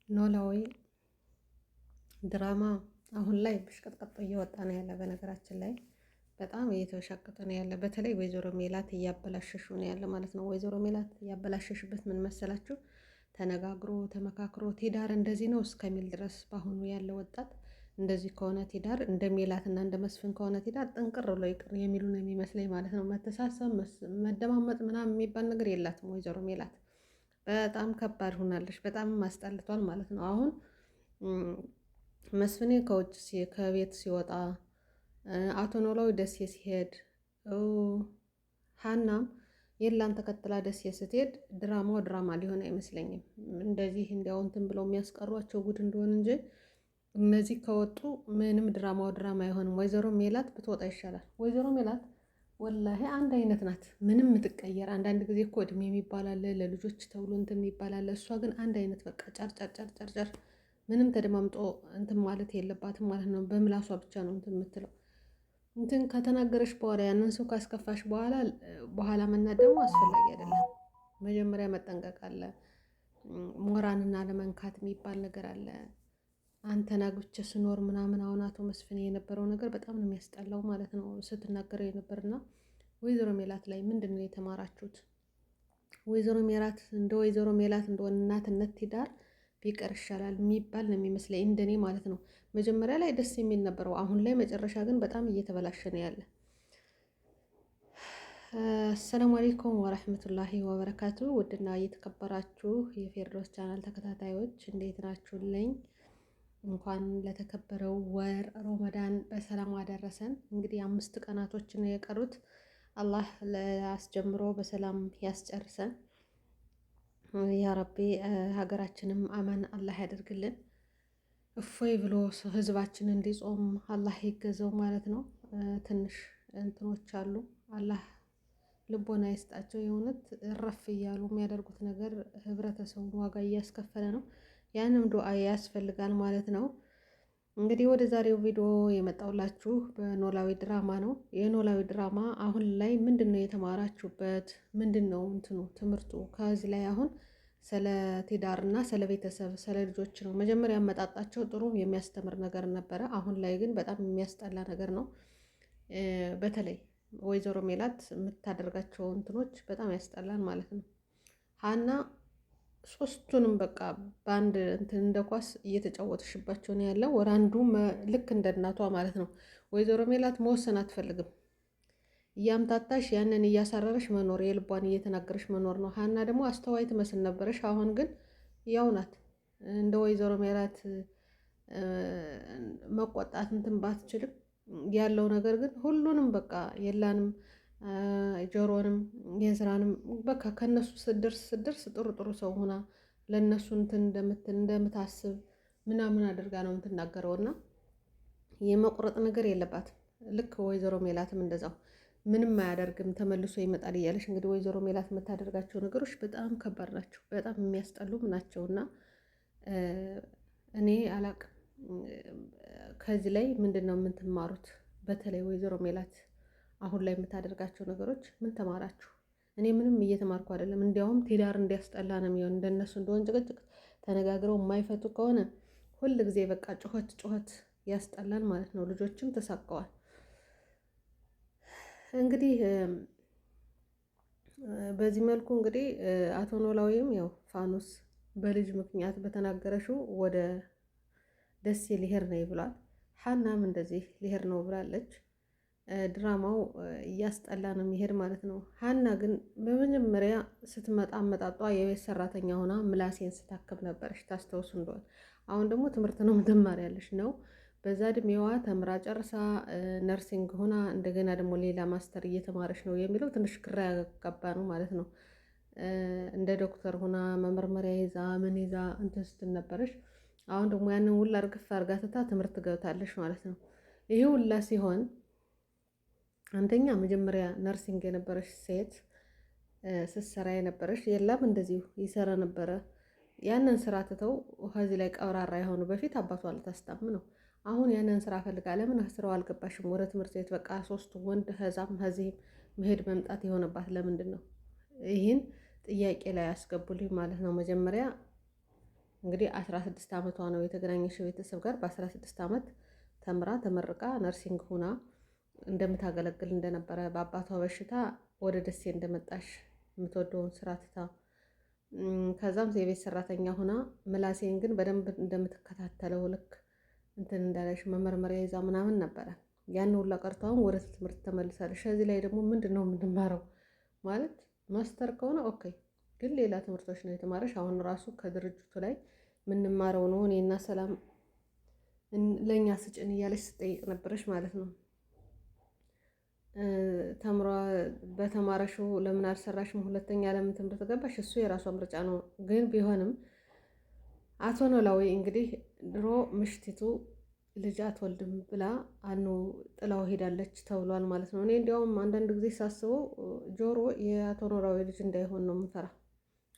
ኖላዊ ድራማ አሁን ላይ ብሽቀጥቅጦ እየወጣ ነው ያለ። በነገራችን ላይ በጣም እየተበሻቀጠ ነው ያለ። በተለይ ወይዘሮ ሜላት እያበላሸሹ ነው ያለ ማለት ነው። ወይዘሮ ሜላት እያበላሸሽበት ምን መሰላችሁ? ተነጋግሮ ተመካክሮ ትዳር እንደዚህ ነው እስከሚል ድረስ በአሁኑ ያለ ወጣት እንደዚህ ከሆነ ትዳር እንደ ሜላት እና እንደ መስፍን ከሆነ ትዳር ጥንቅር ብሎ ይቅር የሚሉ ነው የሚመስለኝ ማለት ነው። መተሳሰብ መደማመጥ ምናምን የሚባል ነገር የላትም ወይዘሮ ሜላት። በጣም ከባድ ሆናለች። በጣም ማስጠልቷል ማለት ነው አሁን መስፍኔ ከቤት ሲወጣ አቶ ኖላዊ ደሴ ሲሄድ ሀናም የላን ተከትላ ደሴ ስትሄድ ድራማው ድራማ ሊሆን አይመስለኝም። እንደዚህ እንዲያው እንትን ብለው የሚያስቀሯቸው ጉድ እንደሆን እንጂ እነዚህ ከወጡ ምንም ድራማው ድራማ አይሆንም። ወይዘሮ ሜላት ብትወጣ ይሻላል። ወይዘሮ ሜላት ወላሂ አንድ አይነት ናት፣ ምንም የምትቀየር። አንዳንድ ጊዜ እኮ እድሜ የሚባል አለ፣ ለልጆች ተብሎ እንትን የሚባል አለ። እሷ ግን አንድ አይነት በቃ ጨርጨር ምንም ተደማምጦ እንትን ማለት የለባትም ማለት ነው። በምላሷ ብቻ ነው እንትን የምትለው። እንትን ከተናገረች በኋላ ያንን ሰው ካስከፋሽ በኋላ መናት ደግሞ አስፈላጊ አይደለም። መጀመሪያ መጠንቀቅ አለ። ሞራንና ለመንካት የሚባል ነገር አለ። አንተን አግብቼ ስኖር ምናምን አሁን አቶ መስፍን የነበረው ነገር በጣም ነው የሚያስጠላው ማለት ነው ስትናገረው የነበርና ወይዘሮ ሜላት ላይ ምንድን ነው የተማራችሁት? ወይዘሮ ሜላት እንደሆነ እናትነት ትዳር ቢቀር ይሻላል የሚባል ነው የሚመስለኝ እንደኔ ማለት ነው። መጀመሪያ ላይ ደስ የሚል ነበረው፣ አሁን ላይ መጨረሻ ግን በጣም እየተበላሸ ነው ያለ። አሰላሙ አለይኩም ወረህመቱላሂ ወበረካቱ። ውድና እየተከበራችሁ የፌርዶስ ቻናል ተከታታዮች እንዴት ናችሁልኝ? እንኳን ለተከበረው ወር ሮመዳን በሰላም አደረሰን። እንግዲህ 5 ቀናቶች ነው የቀሩት። አላህ አስጀምሮ በሰላም ያስጨርሰን ያ ረቢ። ሀገራችንም አማን አላህ ያደርግልን። እፎይ ብሎ ህዝባችን እንዲጾም አላህ ይገዘው ማለት ነው። ትንሽ እንትኖች አሉ፣ አላህ ልቦና ይስጣቸው። የእውነት እረፍ እያሉ የሚያደርጉት ነገር ህብረተሰቡን ዋጋ እያስከፈለ ነው። ያንም ዱዓ ያስፈልጋል ማለት ነው። እንግዲህ ወደ ዛሬው ቪዲዮ የመጣውላችሁ በኖላዊ ድራማ ነው። የኖላዊ ድራማ አሁን ላይ ምንድን ነው የተማራችሁበት? ምንድን ነው እንትኑ ትምህርቱ? ከዚህ ላይ አሁን ስለ ትዳር እና ስለ ቤተሰብ ስለ ልጆች ነው። መጀመሪያ አመጣጣቸው ጥሩ የሚያስተምር ነገር ነበረ። አሁን ላይ ግን በጣም የሚያስጠላ ነገር ነው። በተለይ ወይዘሮ ሜላት የምታደርጋቸው እንትኖች በጣም ያስጠላል ማለት ነው። ሀና ሶስቱንም በቃ በአንድ እንትን እንደ ኳስ እየተጫወተሽባቸው ነው ያለው። ወደ አንዱ ልክ እንደ እናቷ ማለት ነው። ወይዘሮ ሜላት መወሰን አትፈልግም። እያምታታሽ ያንን እያሳረረሽ መኖር፣ የልቧን እየተናገረሽ መኖር ነው። ሀና ደግሞ አስተዋይ ትመስል ነበረሽ። አሁን ግን ያው ናት። እንደ ወይዘሮ ሜላት መቆጣት እንትን ባትችልም ያለው ነገር ግን ሁሉንም በቃ የላንም ጆሮንም የዝራንም በቃ ከነሱ ስደርስ ጥሩ ሰው ሆና ለነሱ እንትን እንደምታስብ ምናምን አድርጋ ነው የምትናገረውና የመቁረጥ ነገር የለባትም። ልክ ወይዘሮ ሜላትም እንደዛው ምንም አያደርግም ተመልሶ ይመጣል እያለሽ እንግዲህ ወይዘሮ ሜላት የምታደርጋቸው ነገሮች በጣም ከባድ ናቸው፣ በጣም የሚያስጠሉም ናቸውና እኔ አላቅም። ከዚህ ላይ ምንድን ነው የምትማሩት? በተለይ ወይዘሮ ሜላት አሁን ላይ የምታደርጋቸው ነገሮች ምን ተማራችሁ? እኔ ምንም እየተማርኩ አይደለም። እንዲያውም ትዳር እንዲያስጠላ ነው የሚሆን። እንደነሱ እንደሆን ጭቅጭቅ ተነጋግረው የማይፈቱ ከሆነ ሁል ጊዜ በቃ ጩኸት ያስጠላል ማለት ነው። ልጆችም ተሳቀዋል። እንግዲህ በዚህ መልኩ እንግዲህ አቶ ኖላዊም ያው ፋኖስ በልጅ ምክንያት በተናገረሽው ወደ ደሴ ሊሄድ ነው ብሏል። ሀናም እንደዚህ ሊሄድ ነው ብላለች። ድራማው እያስጠላ ነው የሚሄድ ማለት ነው። ሀና ግን በመጀመሪያ ስትመጣ አመጣጧ የቤት ሰራተኛ ሆና ምላሴን ስታክም ነበረች፣ ታስታውሱ እንደሆነ። አሁን ደግሞ ትምህርት ነው ትማሪያለሽ ነው። በዛ እድሜዋ ተምራ ጨርሳ ነርሲንግ ሆና እንደገና ደግሞ ሌላ ማስተር እየተማረች ነው የሚለው ትንሽ ግራ ያጋባ ነው ማለት ነው። እንደ ዶክተር ሆና መመርመሪያ ይዛ ምን ይዛ እንትን ስትል ነበረች። አሁን ደግሞ ያንን ሁላ እርግፍ አርጋ ትታ ትምህርት ገብታለች ማለት ነው። ይሄ ሁላ ሲሆን አንደኛ መጀመሪያ ነርሲንግ የነበረች ሴት ስትሰራ የነበረች የላም እንደዚሁ ይሰራ ነበረ። ያንን ስራ ትተው ከዚህ ላይ ቀብራራ የሆኑ በፊት አባቷ ልታስታም ነው። አሁን ያንን ስራ ፈልጋ ለምን ስራው አልገባሽም? ወደ ትምህርት ቤት በቃ 3 ወንድ ከዛም ከዚህም መሄድ መምጣት የሆነባት ለምንድን ነው? ይህን ጥያቄ ላይ ያስገቡልኝ ማለት ነው። መጀመሪያ እንግዲህ 16 ዓመቷ ነው የተገናኘችው ቤተሰብ ጋር። በ16 ዓመት ተምራ ተመርቃ ነርሲንግ ሁና እንደምታገለግል እንደነበረ በአባቷ በሽታ ወደ ደሴ እንደመጣሽ የምትወደውን ስራ ትታ ከዛም የቤት ሰራተኛ ሁና ምላሴን ግን በደንብ እንደምትከታተለው ልክ እንትን እንዳለሽ መመርመሪያ ይዛ ምናምን ነበረ። ያን ሁላ ቀርታውን ወደ ትምህርት ተመልሳለሽ። ከዚህ ላይ ደግሞ ምንድን ነው የምንማረው ማለት ማስተር ከሆነ ኦኬ፣ ግን ሌላ ትምህርቶች ነው የተማረሽ። አሁን ራሱ ከድርጅቱ ላይ የምንማረው ነው እኔና ሰላም ለእኛ ስጭን እያለች ስጠይቅ ነበረች ማለት ነው። ተምሯ በተማረሽው ለምን አልሰራሽም? ሁለተኛ ለምን ትምህርት ገባሽ? እሱ የራሷ ምርጫ ነው። ግን ቢሆንም አቶ ኖላዊ እንግዲህ ድሮ ምሽቲቱ ልጅ አትወልድም ብላ አኑ ጥላው ሄዳለች ተብሏል ማለት ነው። እኔ እንዲያውም አንዳንድ ጊዜ ሳስበው ጆሮ የአቶ ኖላዊ ልጅ እንዳይሆን ነው የምፈራ።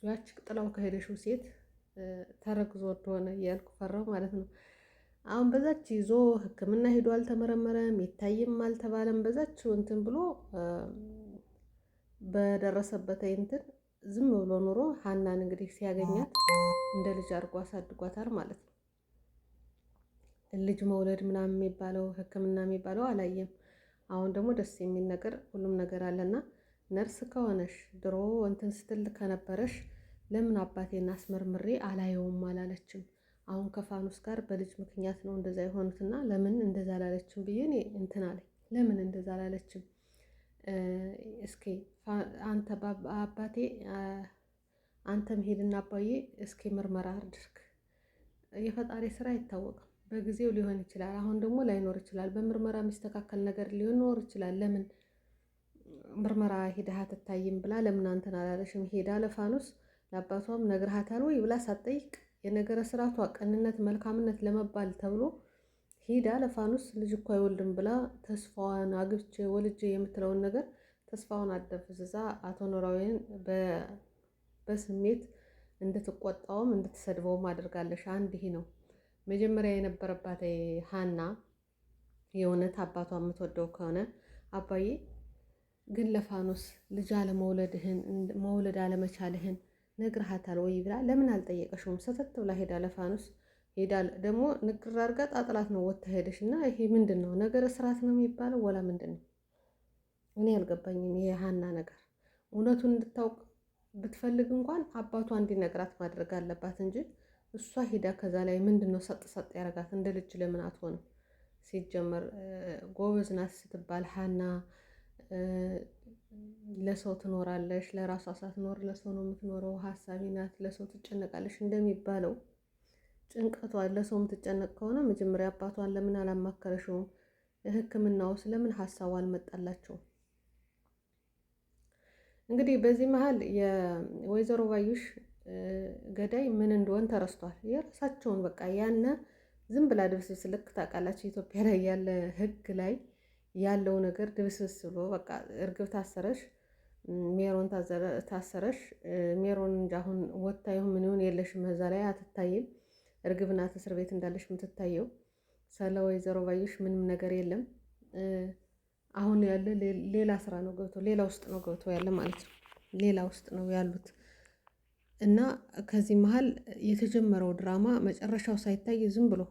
ያች ጥላው ከሄደሽው ሴት ተረግዞ እንደሆነ እያልኩ ፈራው ማለት ነው። አሁን በዛች ይዞ ሕክምና ሄዶ አልተመረመረም፣ ይታይም አልተባለም። በዛች እንትን ብሎ በደረሰበት እንትን ዝም ብሎ ኑሮ ሀናን እንግዲህ ሲያገኛት እንደ ልጅ አድርጎ አሳድጓታል ማለት ነው። ልጅ መውለድ ምናምን የሚባለው ሕክምና የሚባለው አላየም። አሁን ደግሞ ደስ የሚል ነገር ሁሉም ነገር አለና ነርስ ከሆነሽ ድሮ እንትን ስትል ከነበረሽ ለምን አባቴን አስመርምሬ አላየውም አላለችም? አሁን ከፋኑስ ጋር በልጅ ምክንያት ነው እንደዛ የሆኑትና ለምን እንደዛ አላለችም ብዬ እኔ እንትን አለኝ። ለምን እንደዛ አላለችም? እስኪ አንተ አባቴ አንተም ሄድና አባዬ እስኪ ምርመራ አድርግ። የፈጣሪ ስራ አይታወቅም። በጊዜው ሊሆን ይችላል፣ አሁን ደግሞ ላይኖር ይችላል። በምርመራ የሚስተካከል ነገር ሊኖር ይችላል። ለምን ምርመራ ሄደህ አትታይም ብላ ለምን አንተን አላለሽም? ሄዳ ለፋኑስ ለአባቷም ነግረሃታል ወይ ብላ ሳትጠይቅ የነገረ ስርዓቷ ቅንነት፣ መልካምነት ለመባል ተብሎ ሄዳ ለፋኑስ ልጅ እኮ አይወልድም ብላ ተስፋዋን አግብቼ ወልጄ የምትለውን ነገር ተስፋውን አደፍዝዛ አቶ ኖላዊን በስሜት እንድትቆጣውም እንድትሰድበውም አድርጋለሽ። አንድ ይሄ ነው መጀመሪያ የነበረባት ሀና። የእውነት አባቷ የምትወደው ከሆነ አባዬ ግን ለፋኑስ ልጅ አለመውለድህን መውለድ አለመቻልህን ነግረሃታል ወይ ብላ ለምን አልጠየቀሽውም? ሰተት ብላ ሄዳ ለፋኑስ ሄዳ ደግሞ ንግር አድርጋ ጣጥላት ነው ወጥታ ሄደሽ እና ይሄ ምንድን ነው? ነገረ ስርዓት ነው የሚባለው ወላ ምንድን ነው? እኔ አልገባኝም። ይሄ ሀና ነገር እውነቱን እንድታውቅ ብትፈልግ እንኳን አባቷ እንዲነግራት ማድረግ አለባት እንጂ እሷ ሄዳ ከዛ ላይ ምንድን ነው ሰጥ ሰጥ ያደርጋት? እንደ ልጅ ለምን አትሆንም? ሲጀመር ጎበዝ ናት ስትባል ሀና ለሰው ትኖራለሽ፣ ለራሷ ሳትኖር ለሰው ነው የምትኖረው። ሀሳቢ ናት፣ ለሰው ትጨነቃለሽ እንደሚባለው ጭንቀቷ ለሰው የምትጨነቅ ከሆነ መጀመሪያ አባቷን ለምን አላማከረሽውም? ሕክምናውስ ለምን ሀሳቡ አልመጣላቸውም? እንግዲህ በዚህ መሀል የወይዘሮ ባዩሽ ገዳይ ምን እንደሆን ተረስቷል። የራሳቸውን በቃ ያነ ዝም ብላ ድብስብስ ልክ ታውቃላችሁ፣ ኢትዮጵያ ላይ ያለ ሕግ ላይ ያለው ነገር ድብስብስ ብሎ በቃ እርግብ ታሰረሽ፣ ሜሮን ታሰረሽ። ሜሮን እንጂ አሁን ወታ ይሁን ምን ይሁን የለሽም፣ እዛ ላይ አትታይም። እርግብ ናት እስር ቤት እንዳለሽ የምትታየው። ስለ ወይዘሮ ባዩሽ ምንም ነገር የለም። አሁን ያለ ሌላ ስራ ነው ገብቶ ሌላ ውስጥ ነው ገብቶ ያለ ማለት ነው። ሌላ ውስጥ ነው ያሉት እና ከዚህ መሀል የተጀመረው ድራማ መጨረሻው ሳይታይ ዝም ብሎ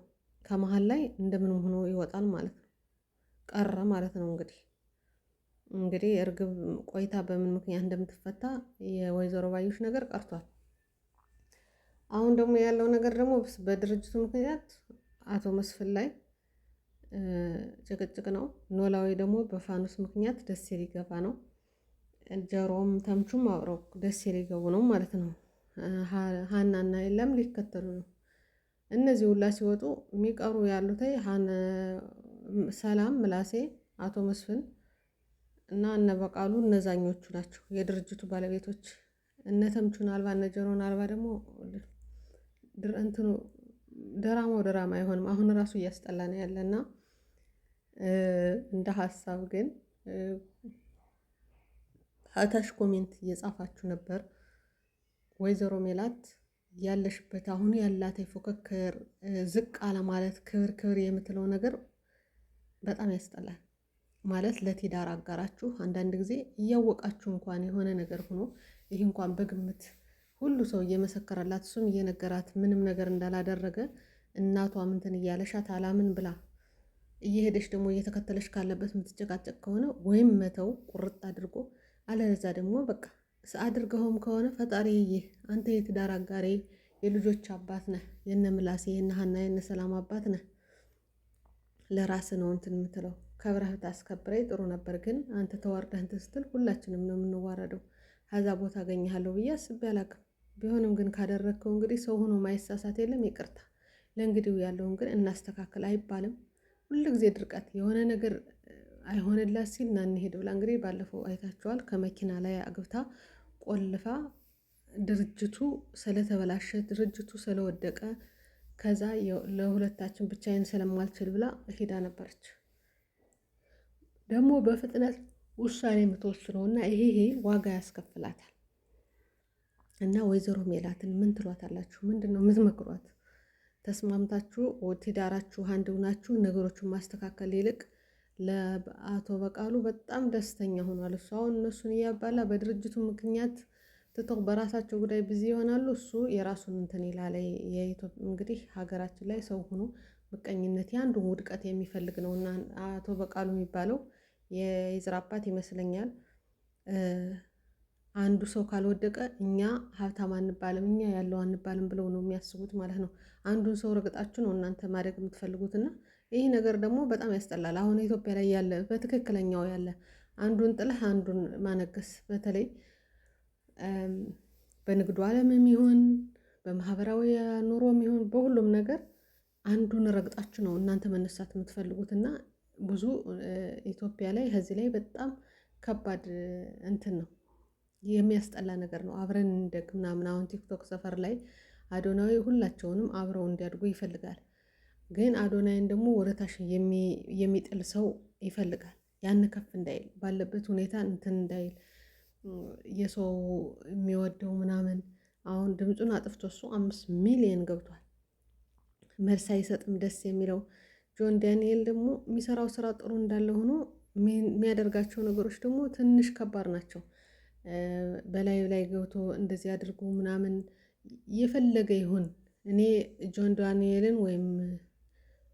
ከመሀል ላይ እንደምንም ሆኖ ይወጣል ማለት ነው። ቀረ ማለት ነው። እንግዲህ እርግብ ቆይታ በምን ምክንያት እንደምትፈታ የወይዘሮ ባዩሽ ነገር ቀርቷል። አሁን ደግሞ ያለው ነገር ደግሞ በድርጅቱ ምክንያት አቶ መስፍን ላይ ጭቅጭቅ ነው። ኖላዊ ደግሞ በፋኑስ ምክንያት ደሴ ሊገባ ነው። ጀሮም ተምቹም አብረው ደሴ ሊገቡ ነው ማለት ነው። ሀናና የለም ሊከተሉ ነው። እነዚህ ሁላ ሲወጡ የሚቀሩ ያሉት ሰላም፣ ምላሴ፣ አቶ መስፍን እና እነ በቃሉ እነዛኞቹ ናቸው የድርጅቱ ባለቤቶች። እነ ተምቹን አልባ እነ ጀሮን አልባ ደግሞ እንትኑ ድራማው ድራማ አይሆንም። አሁን ራሱ እያስጠላ ነው ያለና እንደ ሀሳብ ግን ታች ኮሜንት እየጻፋችሁ ነበር። ወይዘሮ ሜላት ያለሽበት አሁን ያላት የፉክክር ዝቅ አለ ማለት ክብር ክብር የምትለው ነገር በጣም ያስጠላል። ማለት ለትዳር አጋራችሁ አንዳንድ ጊዜ እያወቃችሁ እንኳን የሆነ ነገር ሆኖ ይህ እንኳን በግምት ሁሉ ሰው እየመሰከረላት እሱም እየነገራት ምንም ነገር እንዳላደረገ እናቷ ምንትን እያለሻት አላምን ብላ እየሄደች ደግሞ እየተከተለች ካለበት የምትጨቃጨቅ ከሆነ ወይም መተው ቁርጥ አድርጎ አለዛ ደግሞ በቃ አድርገውም ከሆነ ፈጣሪ ይህ አንተ የትዳር አጋሬ የልጆች አባት ነህ፣ የነ ምላሴ የነ ሀና የነ ሰላም አባት ነህ። ለራስ ነው እንትን የምትለው ከብረህ ታስከብረኝ ጥሩ ነበር። ግን አንተ ተዋርደህ እንትን ስትል ሁላችንም ነው የምንዋረደው። ከዛ ቦታ አገኘሃለሁ ብዬ አስቤ አላውቅም። ቢሆንም ግን ካደረግከው እንግዲህ ሰው ሆኖ ማይሳሳት የለም። ይቅርታ ለእንግዲው ያለውን ግን እናስተካክል አይባልም። ሁሉ ጊዜ ድርቀት የሆነ ነገር አይሆንላት ሲል ና እንሄድ ብላ እንግዲህ ባለፈው አይታችኋል። ከመኪና ላይ አግብታ ቆልፋ ድርጅቱ ስለተበላሸ ድርጅቱ ስለወደቀ ከዛ ለሁለታችን ብቻዬን ስለማልችል ብላ ሄዳ ነበረች። ደግሞ በፍጥነት ውሳኔ የምትወስነው እና ይሄ ዋጋ ያስከፍላታል። እና ወይዘሮ ሜላትን ምን ትሏታላችሁ? ምንድን ነው የምትመክሯት? ተስማምታችሁ ትዳራችሁ አንድ ሆናችሁ ነገሮችን ማስተካከል ይልቅ ለአቶ በቃሉ በጣም ደስተኛ ሆኗል። እሱ አሁን እነሱን እያባላ በድርጅቱ ምክንያት ትተው በራሳቸው ጉዳይ ብዙ ይሆናሉ። እሱ የራሱን እንትን ይላል። እንግዲህ ሀገራችን ላይ ሰው ሆኖ ምቀኝነት የአንዱን ውድቀት የሚፈልግ ነው እና አቶ በቃሉ የሚባለው የይዝራ አባት ይመስለኛል። አንዱ ሰው ካልወደቀ እኛ ሀብታም አንባልም፣ እኛ ያለው አንባልም ብለው ነው የሚያስቡት ማለት ነው። አንዱን ሰው ረግጣችሁ ነው እናንተ ማደግ የምትፈልጉት እና ይህ ነገር ደግሞ በጣም ያስጠላል። አሁን ኢትዮጵያ ላይ ያለ በትክክለኛው ያለ አንዱን ጥለህ አንዱን ማነገስ በተለይ በንግዱ ዓለምም ይሁን በማህበራዊ ኑሮም ይሁን በሁሉም ነገር አንዱን ረግጣችሁ ነው እናንተ መነሳት የምትፈልጉት እና ብዙ ኢትዮጵያ ላይ ከዚህ ላይ በጣም ከባድ እንትን ነው የሚያስጠላ ነገር ነው። አብረን እንደግ ምናምን አሁን ቲክቶክ ሰፈር ላይ አዶናዊ ሁላቸውንም አብረው እንዲያድጉ ይፈልጋል። ግን አዶናይን ደግሞ ወደታች የሚጥል ሰው ይፈልጋል። ያን ከፍ እንዳይል ባለበት ሁኔታ እንትን እንዳይል የሰው የሚወደው ምናምን አሁን ድምፁን አጥፍቶ እሱ 5 ሚሊዮን ገብቷል። መልስ አይሰጥም። ደስ የሚለው ጆን ዳንኤል ደግሞ የሚሰራው ስራ ጥሩ እንዳለ ሆኖ የሚያደርጋቸው ነገሮች ደግሞ ትንሽ ከባድ ናቸው። በላይ ላይ ገብቶ እንደዚህ አድርጎ ምናምን የፈለገ ይሁን እኔ ጆን ዳንኤልን ወይም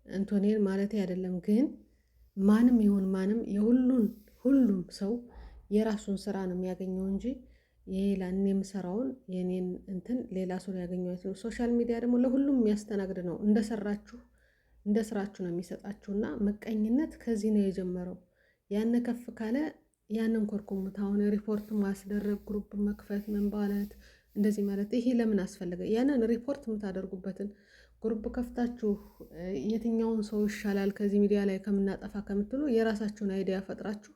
አንቶኒን ማለት አይደለም። ግን ማንም ይሁን ማንም ሁሉም ሰው የራሱን ስራ ነው የሚያገኘው እንጂ የሌላ እኔ የምሰራውን የኔን እንትን ሌላ ሰው ሊያገኘው አይችልም። ሶሻል ሚዲያ ደግሞ ለሁሉም የሚያስተናግድ ነው። እንደ ስራችሁ ነው የሚሰጣችሁና ምቀኝነት ከዚህ ነው የጀመረው። ያን ከፍ ካለ ያንን ኮርኩሙት። አሁን ሪፖርት ማስደረግ ግሩፕ መክፈት ምን ማለት እንደዚህ ማለት ይሄ ለምን አስፈለገ? ያንን ሪፖርት የምታደርጉበትን ግሩፕ ከፍታችሁ የትኛውን ሰው ይሻላል ከዚህ ሚዲያ ላይ ከምናጠፋ ከምትሉ የራሳችሁን አይዲያ ፈጥራችሁ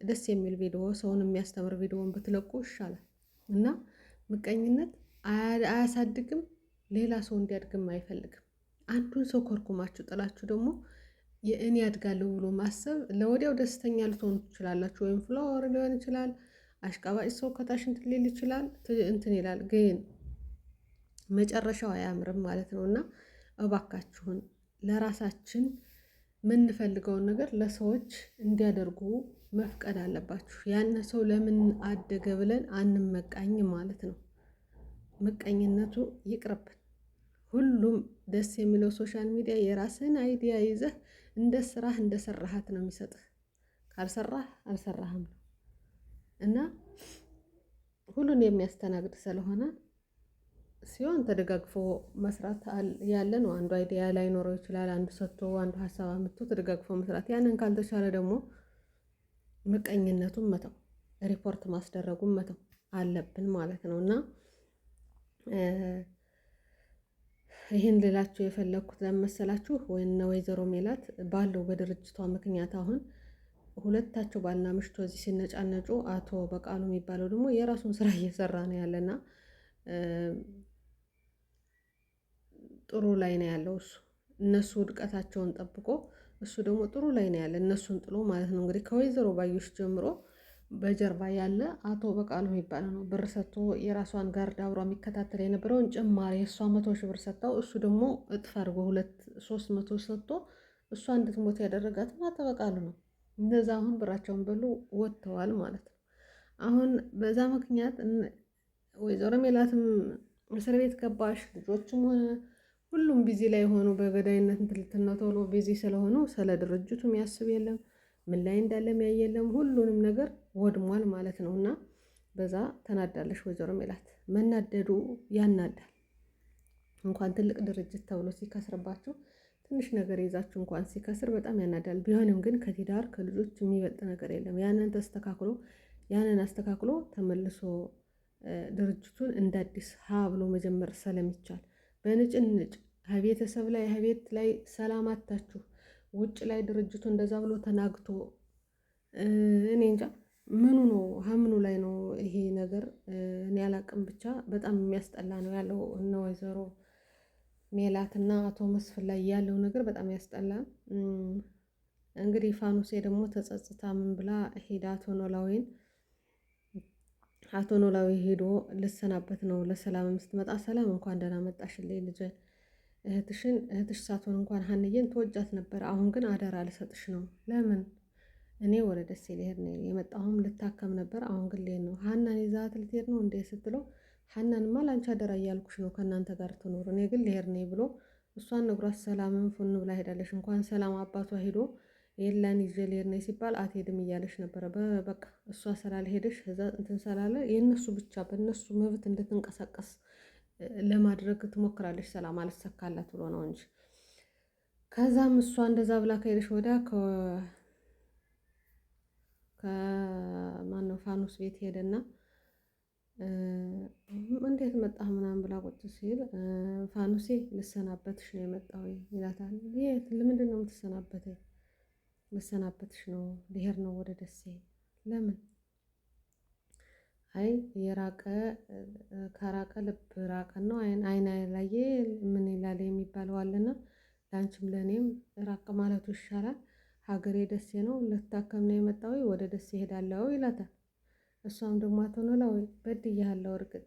ደስ የሚል ቪዲዮ ሰውን የሚያስተምር ቪዲዮን ብትለቁ ይሻላል። እና ምቀኝነት አያሳድግም፣ ሌላ ሰው እንዲያድግም አይፈልግም። አንዱን ሰው ኮርኩማችሁ ጥላችሁ ደግሞ የእኔ ያድጋለሁ ብሎ ማሰብ ለወዲያው ደስተኛ ልትሆኑ ትችላላችሁ። ወይም ፍላወር ሊሆን ይችላል፣ አሽቃባጭ ሰው ከታች እንትን ሊል ይችላል፣ እንትን ይላል፣ ግን መጨረሻው አያምርም ማለት ነው። እና እባካችሁን ለራሳችን የምንፈልገውን ነገር ለሰዎች እንዲያደርጉ መፍቀድ አለባችሁ። ያን ሰው ለምን አደገ ብለን አንመቃኝ ማለት ነው። ምቀኝነቱ ይቅርብን። ሁሉም ደስ የሚለው ሶሻል ሚዲያ የራስህን አይዲያ ይዘህ እንደ ስራህ እንደ ሰራሃት ነው የሚሰጥህ። ካልሰራህ አልሰራህም ነው እና ሁሉን የሚያስተናግድ ስለሆነ ሲሆን ተደጋግፎ መስራት ያለ ነው። አንዱ አይዲያ ላይ ኖረው ይችላል፣ አንዱ ሰጥቶ አንዱ ሀሳብ አምጥቶ ተደጋግፎ መስራት። ያንን ካልተቻለ ደግሞ ምቀኝነቱን መተው፣ ሪፖርት ማስደረጉን መተው አለብን ማለት ነው። እና ይህን ልላችሁ የፈለግኩት ለመሰላችሁ ወይዘሮ ሜላት ባለው በድርጅቷ ምክንያት አሁን ሁለታቸው ባልና ምሽቶ እዚህ ሲነጫነጩ፣ አቶ በቃሉ የሚባለው ደግሞ የራሱን ስራ እየሰራ ነው ያለና ጥሩ ላይ ነው ያለው። እነሱ ውድቀታቸውን ጠብቆ እሱ ደግሞ ጥሩ ላይ ነው ያለ፣ እነሱን ጥሎ ማለት ነው። እንግዲህ ከወይዘሮ ባዩሽ ጀምሮ በጀርባ ያለ አቶ በቃሉ የሚባለው ነው ብር ሰጥቶ የራሷን ጋርድ አብሮ የሚከታተል የነበረውን ጭማሪ እሷ 100,000 ብር ሰጥታው እሱ ደግሞ እጥፍ አድርጎ 200-300 ሰጥቶ እሷ እንድትሞት ያደረጋት አቶ በቃሉ ነው። እነዛ አሁን ብራቸውን በሉ ወጥተዋል ማለት ነው። አሁን በዛ ምክንያት ወይዘሮ ሜላትም እስር ቤት ገባሽ፣ ልጆችም ሆነ ሁሉም ቢዚ ላይ ሆኑ። በገዳይነት እንትልትና ቶሎ ቢዚ ስለሆኑ ስለ ድርጅቱ የሚያስብ የለም፣ ምን ላይ እንዳለ የሚያይ የለም። ሁሉንም ነገር ወድሟል ማለት ነው። እና በዛ ተናዳለሽ ወይዘሮ ሜላት። መናደዱ ያናዳል። እንኳን ትልቅ ድርጅት ተብሎ ሲከስርባችሁ ትንሽ ነገር ይዛችሁ እንኳን ሲከስር በጣም ያናዳል። ቢሆንም ግን ከትዳር ከልጆች የሚበልጥ ነገር የለም። ያንን አስተካክሎ ተመልሶ ድርጅቱን እንደ አዲስ ሀ ብሎ መጀመር ስለሚቻል በንጭንጭ ቤተሰብ ላይ ቤት ላይ ሰላም አታችሁ ውጭ ላይ ድርጅቱ እንደዛ ብሎ ተናግቶ እኔ እንጃ ምኑ ነው ሀምኑ ላይ ነው ይሄ ነገር እኔ አላቅም። ብቻ በጣም የሚያስጠላ ነው ያለው እነ ወይዘሮ ሜላትና አቶ መስፍን ላይ ያለው ነገር በጣም ያስጠላል። እንግዲህ ፋኑሴ ደግሞ ተጸጽታ ምን ብላ ሄዳ አቶ ኖላዊ ሄዶ ልሰናበት ነው ለሰላም ስትመጣ፣ ሰላም እንኳን ደህና መጣሽልኝ ልጅ፣ እህትሽ ሳትሆን እንኳን ሀንዬን ተወጃት ነበር። አሁን ግን አደራ ልሰጥሽ ነው። ለምን? እኔ ወደ ደሴ ልሄድ ነው የመጣሁም ልታከም ነበር። አሁን ግን ልሄድ ነው። ሀናን ይዛት ልትሄድ ነው እንዴ ስትለው፣ ሀናንማ ላንቺ አደራ እያልኩሽ ነው ከእናንተ ጋር ትኖር፣ እኔ ግን ልሄድ ነኝ ብሎ እሷን ነግሯት ሰላምን ፉን ብላ ሄዳለች። እንኳን ሰላም አባቷ ሄዶ የለን ይዤ ልሄድ ነኝ ሲባል አትሄድም እያለች ነበረ። በቃ እሷ ስላልሄደሽ እዛ እንትን ስላለ የእነሱ ብቻ በእነሱ መብት እንድትንቀሳቀስ ለማድረግ ትሞክራለች። ሰላም አልሰካላት ብሎ ነው እንጂ። ከዛም እሷ እንደዛ ብላ ከሄደች ወዲያ ከማነው ፋኑስ ቤት ሄደና እንዴት መጣህ ምናምን ብላ ቁጭ ሲል ፋኑሴ ልሰናበትሽ ነው የመጣው ይላታል። የት ለምንድን ነው የምትሰናበተኝ? ልሰናበትሽ ነው ልሄድ ነው ወደ ደሴ። ለምን? አይ የራቀ ከራቀ ልብ ራቀ ነው አይን ላይ ምን ይላል የሚባለው አለና ለአንቺም ለእኔም ራቅ ማለቱ ይሻላል። ሀገሬ ደሴ ነው ልታከም ነው የመጣው ወደ ደሴ ሄዳለሁ ይላታል። እሷም ደግሞ አቶ ኖላዊ በድዬሃለሁ፣ እርግጥ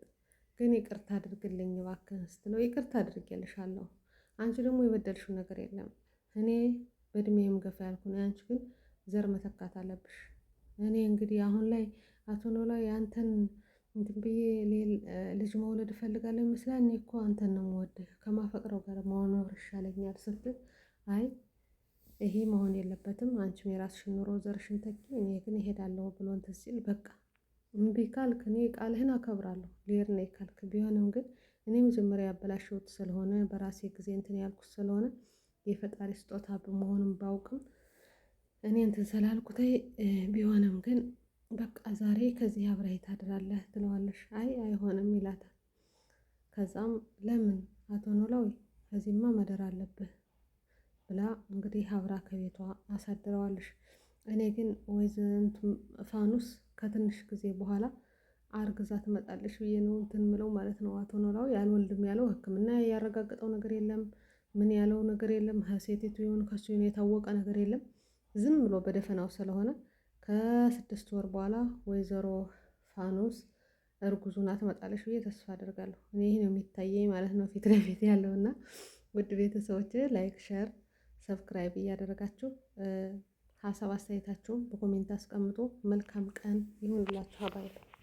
ግን ይቅርታ አድርግልኝ እባክህ ስትለው ይቅርታ አድርጌልሻለሁ፣ አንቺ ደግሞ የበደልሽው ነገር የለም፣ እኔ በእድሜም ገፋ ያልኩ ነው፣ አንቺ ግን ዘር መተካት አለብሽ። እኔ እንግዲህ አሁን ላይ አቶ ኖላዊ አንተን እንትን ብዬ ልጅ መውለድ እፈልጋለሁ ይመስላል። እኔ እኮ አንተን ነው የምወድህ፣ ከማፈቅረው ጋር መኖር ይሻለኛል ስትል አይ ይሄ መሆን የለበትም፣ አንቺም የራስሽን ኑሮ ዘርሽን ተኪ፣ እኔ ግን እሄዳለሁ ብሎ እንትን ሲል በቃ እምቢ ካልክ እኔ ቃልህን አከብራለሁ ልሄድ ነኝ ካልክ፣ ቢሆንም ግን እኔ መጀመሪያ ያበላሸሁት ስለሆነ በራሴ ጊዜ እንትን ያልኩት ስለሆነ የፈጣሪ ስጦታ በመሆኑም ባውቅም እኔ እንትን ስላልኩት ቢሆንም ግን በቃ ዛሬ ከዚህ አብረህ ታድራለህ ትለዋለሽ። አይ አይሆንም ይላታል። ከዛም ለምን አቶ ኖላዊ ከዚህማ መደር አለብህ ብላ እንግዲህ አብራ ከቤቷ አሳድረዋለሽ። እኔ ግን ወይዘንቱ ፋኑስ ከትንሽ ጊዜ በኋላ አርግዛ ትመጣለሽ ብዬ ነው እንትን ምለው ማለት ነው። አቶ ኖላዊ አልወልድም ያለው ሕክምና ያረጋገጠው ነገር የለም፣ ምን ያለው ነገር የለም፣ ሴቲቱ ይሁን ከሱ የታወቀ ነገር የለም። ዝም ብሎ በደፈናው ስለሆነ ከ6 ወር በኋላ ወይዘሮ ፋኑስ እርጉዙና ትመጣለሽ ብዬ ተስፋ አደርጋለሁ። እኔ ይሄ ነው የሚታየኝ ማለት ነው ፊት ለፊት ያለውና ውድ ቤተሰቦች ላይክ፣ ሼር፣ ሰብስክራይብ እያደረጋችሁ ሀሳብ አስተያየታችሁን በኮሜንት አስቀምጡ። መልካም ቀን ይሁንላችሁ።